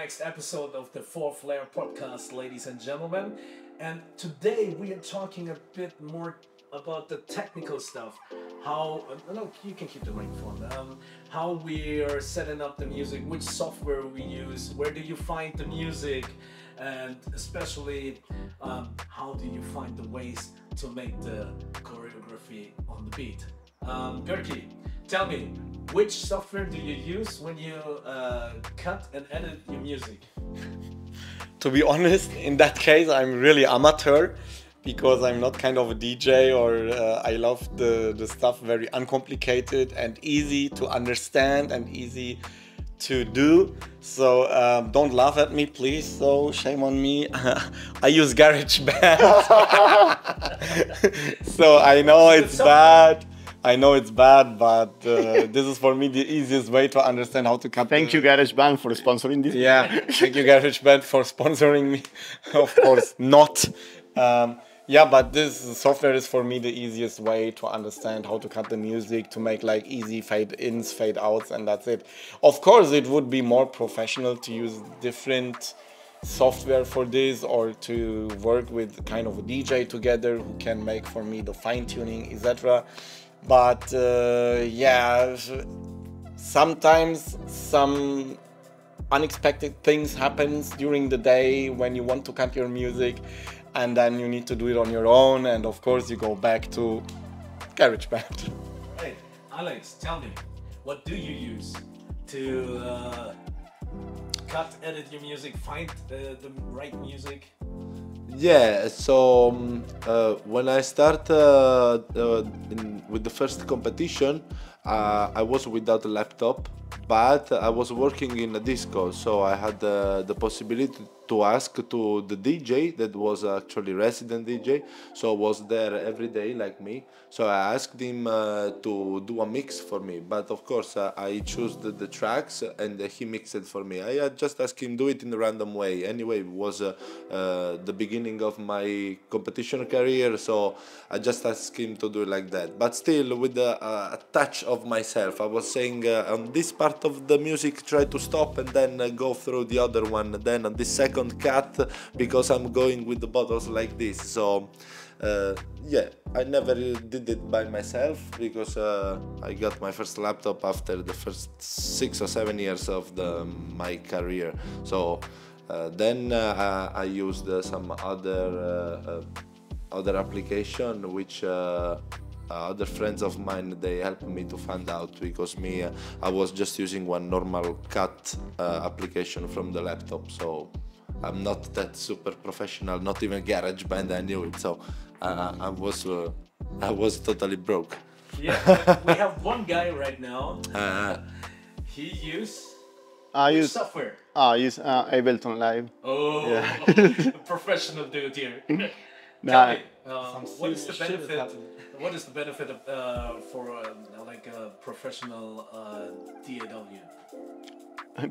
next episode of the Fourth Layer podcast, ladies and gentlemen. And today we are talking a bit more about the technical stuff. How, no, you can keep the microphone. How we are setting up the music, which software we use, where do you find the music, and especially how do you find the ways to make the choreography on the beat. Goerkem, tell me, which software do you use when you cut and edit your music? To be honest, in that case, I'm really amateur because I'm not kind of a DJ, or I love the stuff very uncomplicated and easy to understand and easy to do. So don't laugh at me, please. So shame on me. I use GarageBand. So I know it's bad. I know it's bad, but this is for me the easiest way to understand how to cut. Thank you, GarageBand, for sponsoring this. Yeah, thank you, GarageBand, for sponsoring me. Of course not. Yeah, but this software is for me the easiest way to understand how to cut the music, to make like easy fade-ins, fade-outs, and that's it. Of course, it would be more professional to use different software for this, or to work with kind of a DJ together who can make for me the fine-tuning, etc. But yeah, sometimes some unexpected things happens during the day when you want to cut your music, and then you need to do it on your own, and of course you go back to GarageBand. Hey, Alex, tell me, what do you use to cut, edit your music, find the right music? Yeah, so when I start with the first competition, I was without a laptop, but I was working in a disco, so I had the possibility to ask to the DJ that was actually resident DJ, so was there every day like me. So I asked him to do a mix for me, but of course I chose the tracks and he mixed it for me. I just asked him do it in a random way. Anyway, it was the beginning of my competition career, so I just asked him to do it like that. But still with a touch of myself. I was saying on this part of the music try to stop and then go through the other one, then on this second cut because I'm going with the bottles like this. So yeah, I never did it by myself because I got my first laptop after the first 6 or 7 years of my career. So then I used some other application which other friends of mine, they helped me to find out, because I was just using one normal cut application from the laptop, so I'm not that super professional, not even GarageBand, I knew it, so I was totally broke. Yeah, we have one guy right now. He use software. I use Ableton Live. Oh, yeah. Professional dude here. Nah. Tell me, what is the benefit? What is the benefit of, for like a professional DAW?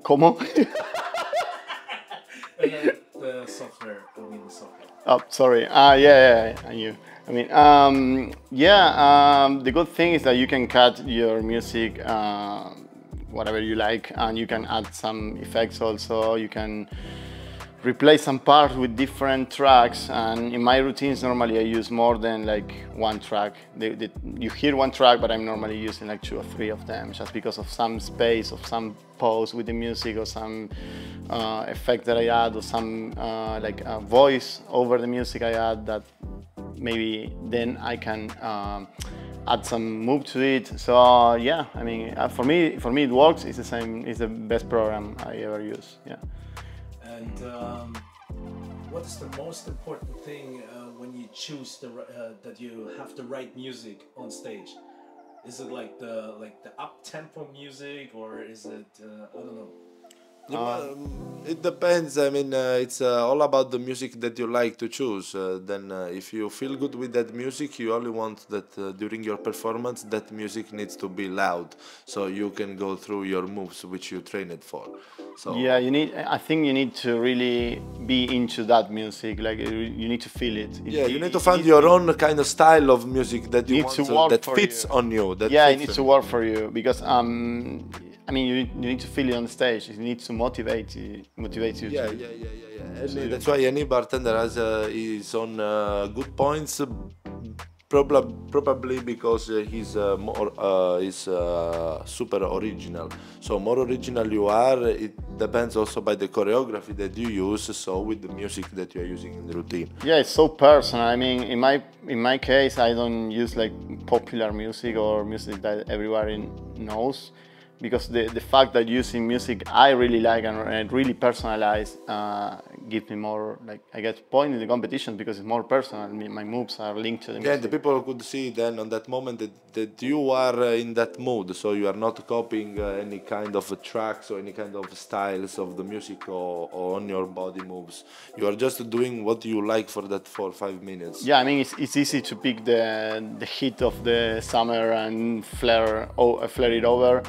¿Cómo? The software. I mean the software. Oh, sorry. Yeah, I knew. I mean, the good thing is that you can cut your music whatever you like, and you can add some effects also. You can replace some parts with different tracks, and in my routines normally I use more than like one track. You hear one track, but I'm normally using like 2 or 3 of them, just because of some space, of some pause with the music, or some effect that I add, or some like voice over the music I add, that maybe then I can add some move to it. So yeah, I mean, for me it works. It's the same. It's the best program I ever use. Yeah. And what is the most important thing when you choose that you have the right music on stage? Is it like the up tempo music, or is it I don't know? It depends. I mean, it's all about the music that you like to choose. Then if you feel good with that music, you only want that during your performance, that music needs to be loud, so you can go through your moves which you trained for. So yeah, I think you need to really be into that music. Like you need to feel it. Yeah, you need to find your own kind of style of music that you want that fits on you. Yeah, it needs to work for you, because I mean, you need to feel it on stage. It needs to motivate you. Yeah. And that's why any bartender has his own good points. Probably because he's super original. So more original you are, it depends also by the choreography that you use. So with the music that you are using in the routine. Yeah, it's so personal. I mean, in my case, I don't use like popular music or music that everybody knows, because the fact that using music I really like and really personalized gives me more, like, I get point in the competition because it's more personal. I mean, my moves are linked to the Yeah, music. the people could see then on that moment that you are in that mood, so you are not copying any kind of tracks or any kind of styles of the music or on your body moves. You are just doing what you like for that 4 or 5 minutes. Yeah, I mean, it's easy to pick the heat of the summer and flare it over.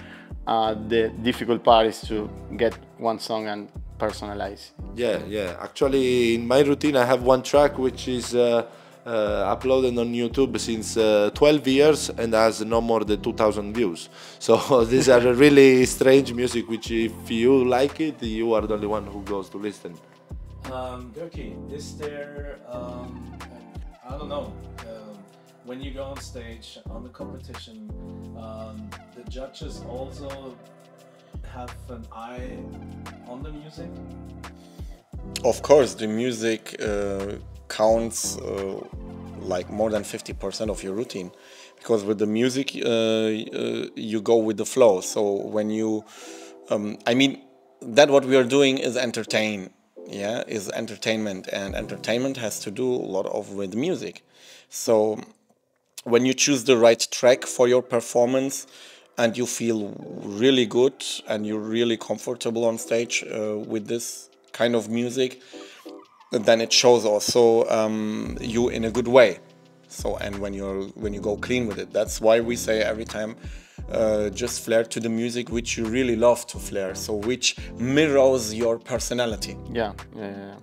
The difficult part is to get one song and personalize. Yeah. Actually, in my routine, I have one track which is uploaded on YouTube since 12 years and has no more than 2,000 views. So these are really strange music, which if you like it, you are the only one who goes to listen. Goerkem, is there, I don't know, when you go on stage on the competition, the judges also have an eye on the music? Of course, the music counts like more than 50% of your routine, because with the music you go with the flow. So when you, I mean, that what we are doing is is entertainment, and entertainment has to do a lot of with music. So when you choose the right track for your performance and you feel really good and you're really comfortable on stage with this kind of music, then it shows also you in a good way. So, and when you go clean with it, that's why we say every time, just flare to the music which you really love to flare, so which mirrors your personality. Yeah.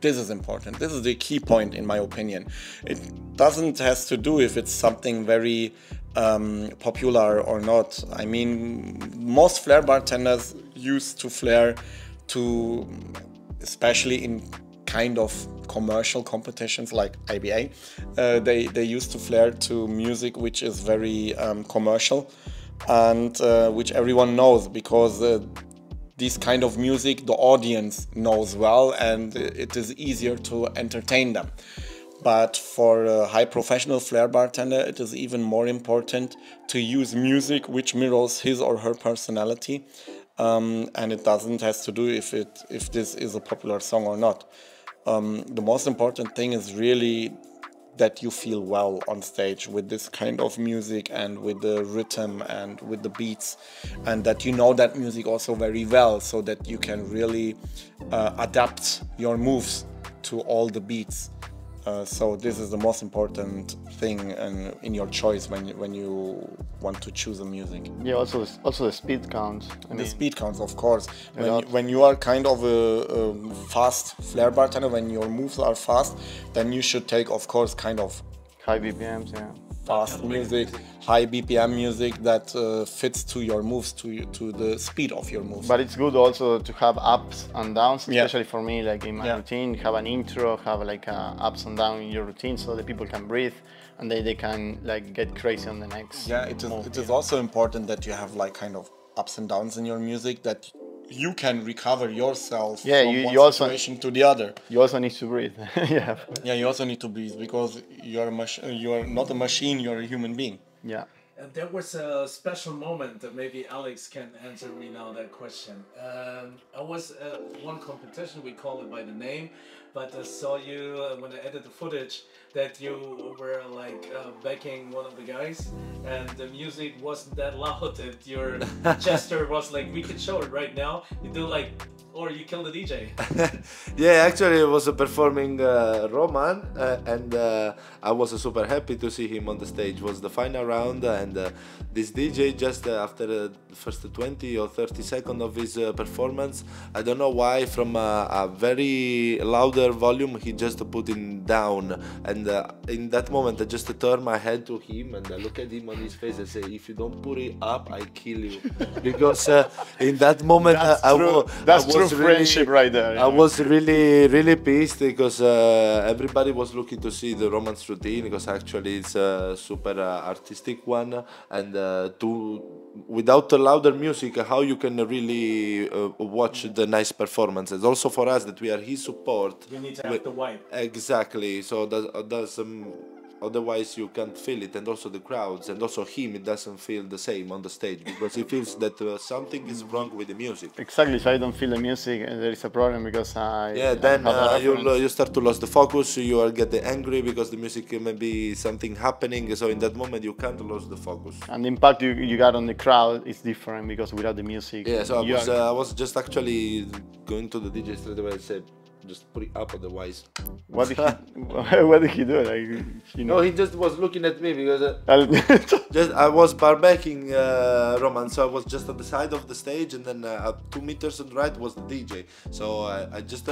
This is important. This is the key point, in my opinion. It doesn't has to do if it's something very popular or not. I mean, most flare bartenders used to flare to, especially in kind of commercial competitions like IBA, they used to flare to music which is very commercial and which everyone knows, because this kind of music the audience knows well and it is easier to entertain them. But for a high professional flair bartender, it is even more important to use music which mirrors his or her personality, and it doesn't has to do if this is a popular song or not. The most important thing is really that you feel well on stage with this kind of music and with the rhythm and with the beats, and that you know that music also very well, so that you can really adapt your moves to all the beats. So this is the most important thing in your choice when you want to choose a music. Yeah, also the speed counts. The speed counts, of course. When you are kind of a fast flair bartender, when your moves are fast, then you should take, of course, kind of high BPMs, yeah. Fast music, high BPM music that fits to your moves, to the speed of your moves. But it's good also to have ups and downs, especially for me, like in my routine, have an intro, have like ups and downs in your routine, so that people can breathe and they can like get crazy on the next. Yeah, it is also important that you have like kind of ups and downs in your music, that you can recover yourself from one situation to the other. You also need to breathe. Yeah, you also need to breathe, because you are not a machine, you are a human being. Yeah. And there was a special moment that maybe Alex can answer me now that question. I was at one competition, we call it by the name, but I saw you when I edited the footage that you were like backing one of the guys, and the music wasn't that loud, and your gesture was like, we can show it right now. You do like or you killed the DJ? Yeah, actually, I was performing Roman, and I was super happy to see him on the stage. It was the final round, and this DJ just after the first 20 or 30 seconds of his performance, I don't know why, from a very louder volume, he just put it down, and in that moment, I just turned my head to him and I look at him on his face and say, "If you don't put it up, I kill you," because in that moment, That's true friendship right there. I was really pissed because everybody was looking to see the romance routine, because actually it's a super artistic one, and without the louder music, how you can really watch the nice performances. Also for us that we are his support. You need to have the vibe. Exactly. So that's otherwise you can't feel it, and also the crowds, and also him, it doesn't feel the same on the stage, because he feels that something is wrong with the music. Exactly. If I don't feel the music, there is a problem, because I Then have a reference. you start to lose the focus. You are getting angry because the music may be something happening. So in that moment you can't lose the focus. And the impact you got on the crowd is different, because without the music, Yeah. So you I was just actually going to the DJ straight away and said, just put it up, otherwise. what did he, what did he do? Like, you No, know, he just was looking at me because I'll- just I was barbecing Roman, so I was just on the side of the stage, and then 2 meters on the right was the DJ. So I just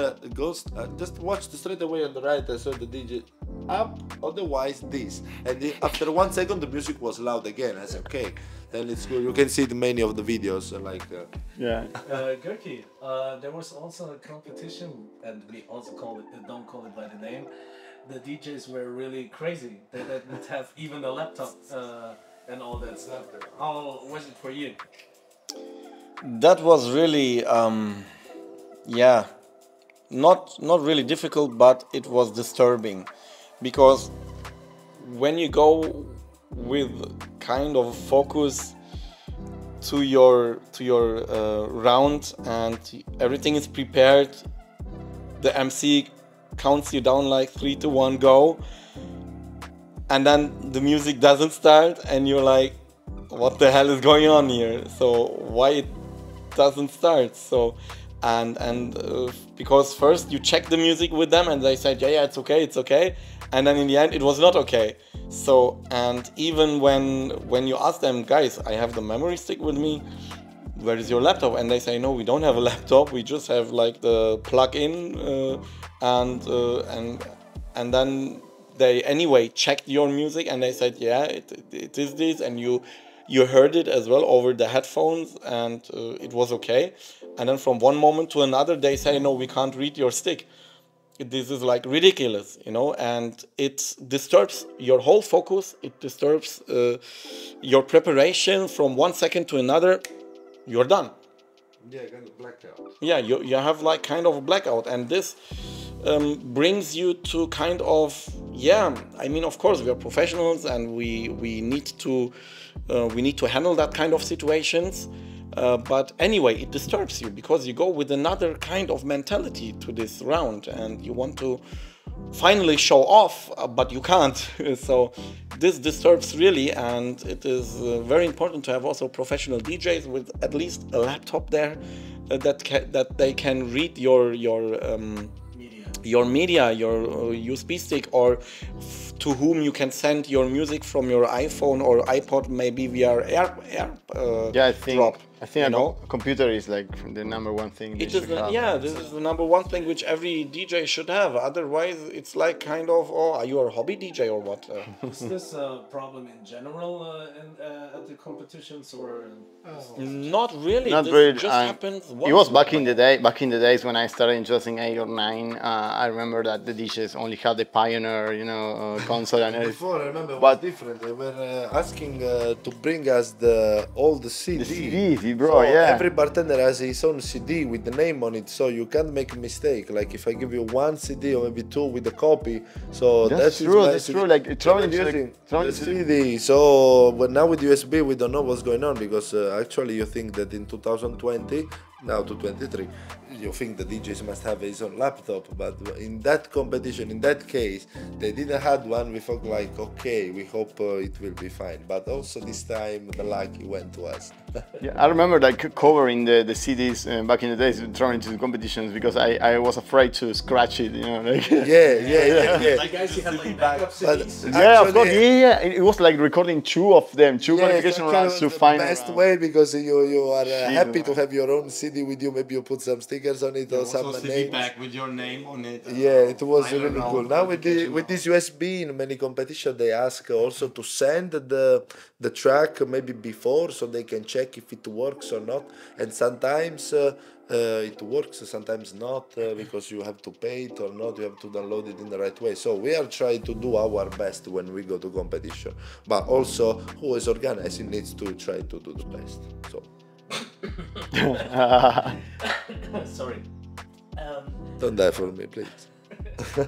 just watched straight away on the right. I saw the DJ up, otherwise this. And after 1 second, the music was loud again. I said, okay, then it's good. You can see the many of the videos, yeah. Goerkem, there was also a competition, and we also don't call it by the name. The DJs were really crazy. They didn't have even a laptop and all that stuff. How was it for you? That was really, yeah, not really difficult, but it was disturbing, because when you go with kind of focus to your round and everything is prepared, the MC counts you down like 3, 2, 1, go, and then the music doesn't start, and you're like, what the hell is going on here? So why it doesn't start? So because first you check the music with them and they said, yeah, it's okay, and then in the end it was not okay. So, and even when you ask them, guys, I have the memory stick with me, where is your laptop? And they say, no, we don't have a laptop, we just have like the plug-in, and then they anyway checked your music and they said, yeah, it is this, and you heard it as well over the headphones, and it was okay. And then from one moment to another they say, no, we can't read your stick. This is like ridiculous, and it disturbs your whole focus. It disturbs your preparation. From 1 second to another, you're done. Yeah, kind of blackout. Yeah, you have like kind of a blackout, and this brings you to kind of, yeah, I mean, of course we are professionals and we need to handle that kind of situations. But anyway, it disturbs you because you go with another kind of mentality to this round and you want to finally show off, but you can't. So this disturbs really, and it is very important to have also professional DJs with at least a laptop there that they can read your media, your USB stick, or to whom you can send your music from your iPhone or iPod, maybe via air Yeah, I think you know? a computer is like the number one thing. It is, this is the number one thing which every DJ should have. Otherwise, it's like kind of, oh, are you a hobby DJ or what? Is this a problem in general at the competitions, or? Not really. Not this really. just happens once. It was back in the day. Back in the days when I started in 2008 or 9, I remember that the DJs only had the Pioneer, console and everything. Before, I remember, it was different. They were asking to bring us all the CDs. The CDs, bro, So yeah. every bartender has his own CD with the name on it, so you can't make a mistake. Like if I give you 1 CD or maybe 2 with the copy, so That's true. That's true. Like traveling using music, the CD. So, but now with USB, we don't know what's going on, because actually you think that in 2020, now to 23, you think the DJs must have his own laptop, but in that competition, in that case, they didn't have one. We thought like, okay, we hope it will be fine. But also this time the luck went to us. Yeah, I remember like covering the CDs back in the days, throwing to the competitions because I was afraid to scratch it, you know. Like, You guys, you had like backup But CDs. yeah, of course, actually, yeah. It was like recording two of them, two yeah, it's qualification actually rounds to the final best round. way because you are Shit, happy to man. have your own CD with you. Maybe you put some stickers on it or some names. with your name on it. Yeah, it was Final really cool. round Now with qualification with round. this USB in many competition, they ask also to send the track maybe before so they can check if it works or not. And sometimes it works, sometimes not because you have to pay it or not. You have to download it in the right way. So we are trying to do our best when we go to competition. But also, who is organizing needs to try to do the best. So Sorry. Um, don't die for me, please.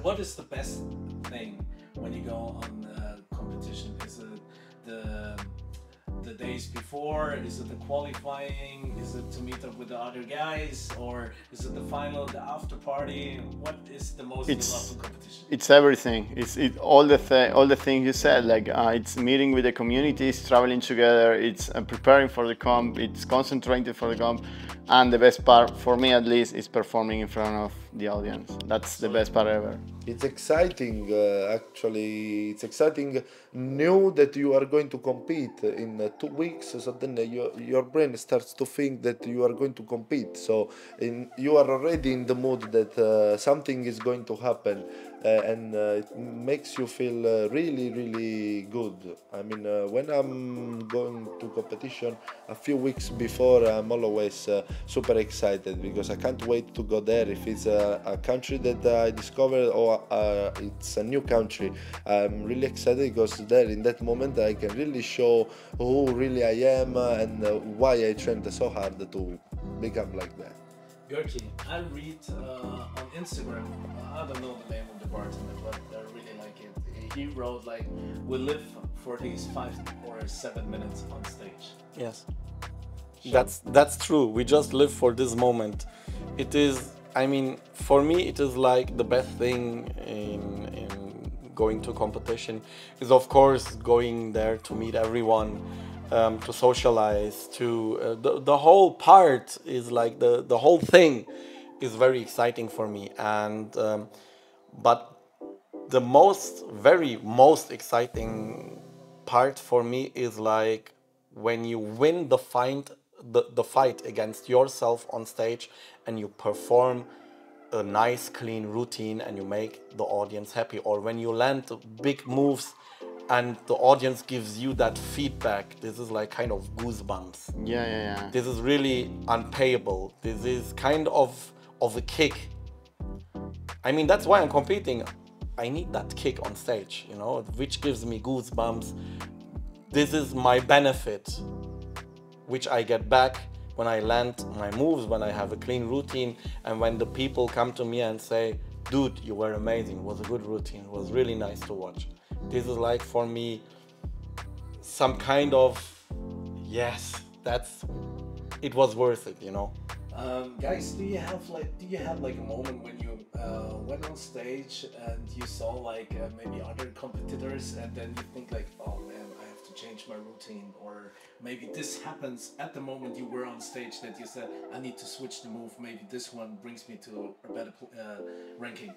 what is the best thing when you go on competition? Is it the days before? Is it the qualifying? Is it to meet up with the other guys? Or is it the final, the after party? What is the most you love in competition? It's everything. It's all the things you said. Like it's meeting with the communities, traveling together. It's preparing for the comp. It's concentrating for the comp, and the best part for me at least is performing in front of the audience. That's the best part ever. It's exciting, actually. It's exciting. New that you are going to compete in 2 weeks, so then your brain starts to think that you are going to compete. So you are already in the mood that something is going to happen, and it makes you feel really, really good. I mean, when I'm going to competition a few weeks before, I'm always super excited because I can't wait to go there. If it's a country that I discovered or it's a new country, I'm really excited because there in that moment I can really show who really I am and why I trained so hard to become like that. Goerkem, I read on Instagram, I don't know the name of the bartender, but I really like it. He wrote like, we live for these 5 or 7 minutes on stage. Yes, that's true. We just live for this moment. It is. I mean, for me, it is like the best thing in going to competition is of course going there to meet everyone, to socialize, to the whole part is like the whole thing is very exciting for me. And but the most exciting part for me is like when you win the fight against yourself on stage and you perform a nice clean routine and you make the audience happy, or when you land big moves and the audience gives you that feedback. This is like kind of goosebumps. Yeah. This is really unpayable. This is kind of a kick. I mean, that's why I'm competing. I need that kick on stage, you know, which gives me goosebumps. This is my benefit, which I get back when I land my moves, when I have a clean routine, and when the people come to me and say, dude, you were amazing, it was a good routine, it was really nice to watch. This is like for me some kind of, yes, it was worth it, you know. Guys, do you have like a moment when you went on stage and you saw like maybe other competitors and then you think like, oh man, I have to change my routine, or maybe this happens at the moment you were on stage that you said, I need to switch the move, maybe this one brings me to a better ranking.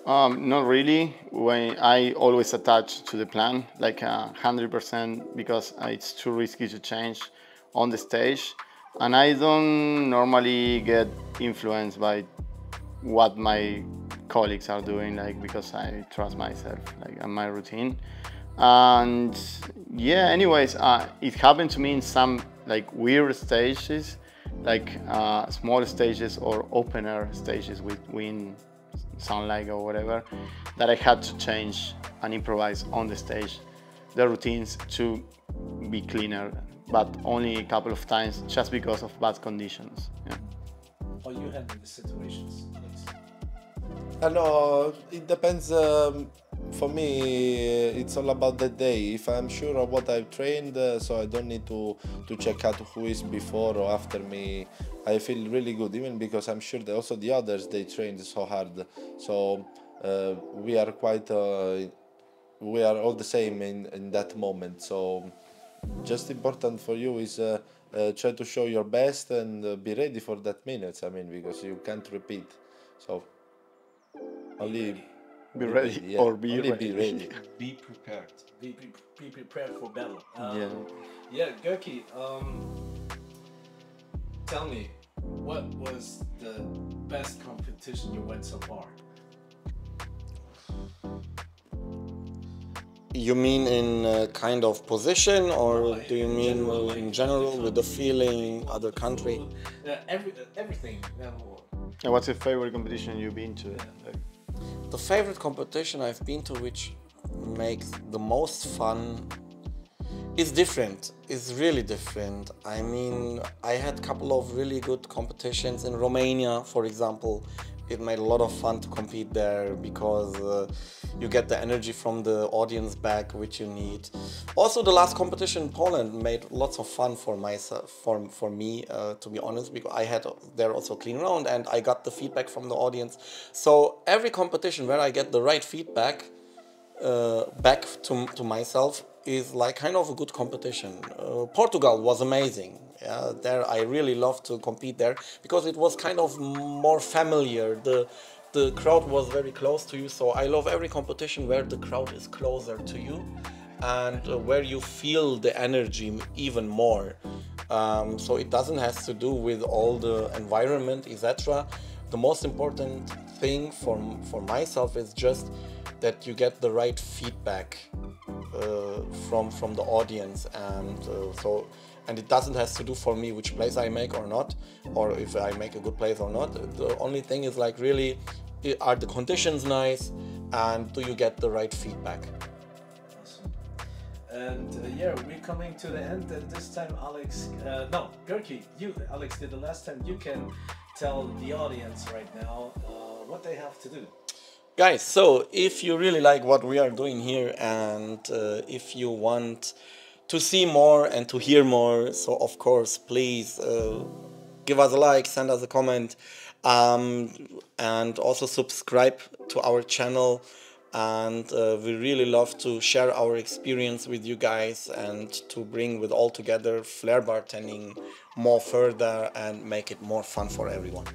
Not really. When I always attach to the plan, like 100%, because it's too risky to change on the stage, and I don't normally get influenced by what my colleagues are doing, like because I trust myself, like and my routine. And yeah, anyways, it happened to me in some like weird stages, like small stages or opener stages with wind, sunlight or whatever, that I had to change and improvise on the stage the routines to be cleaner, but only a couple of times just because of bad conditions. Yeah. How you handle the situations, Alex? I know it depends. For me, it's all about the day. If I'm sure of what I've trained, so I don't need to check out who is before or after me. I feel really good, even because I'm sure that also the others they trained so hard. So we are quite, we are all the same in that moment. So just important for you is try to show your best and be ready for that minutes. I mean, because you can't repeat. So only Be ready yeah. or be Only ready. be ready. Be prepared. Be prepared for battle. Yeah. Yeah, Goerkem, tell me, what was the best competition you went so far? You mean in a kind of position, or do you mean like, in general with the feeling, other country? Everything. And what's your favorite competition you've been to? Like, The favorite competition I've been to, which makes the most fun, is different. It's really different. I mean, I had a couple of really good competitions in Romania, for example. It made a lot of fun to compete there because you get the energy from the audience back, which you need. Also, the last competition in Poland made lots of fun for myself, for me, to be honest, because I had there also a clean round and I got the feedback from the audience. So every competition where I get the right feedback back to myself is like kind of a good competition. Portugal was amazing. Yeah, there I really loved to compete there because it was kind of more familiar. The crowd was very close to you, so I love every competition where the crowd is closer to you and where you feel the energy even more. So it doesn't have to do with all the environment, etc. The most important thing for myself is just that you get the right feedback from the audience, and and it doesn't have to do for me which plays I make or not, or if I make a good plays or not. The only thing is like really, are the conditions nice, and do you get the right feedback? Awesome. And yeah, we're coming to the end, and this time Alex, no, Goerkem, Alex did the last time. You can tell the audience right now what they have to do. Guys, so if you really like what we are doing here, and if you want to see more and to hear more, so of course, please give us a like, send us a comment, and also subscribe to our channel. And we really love to share our experience with you guys and to bring with all together flair bartending more further and make it more fun for everyone.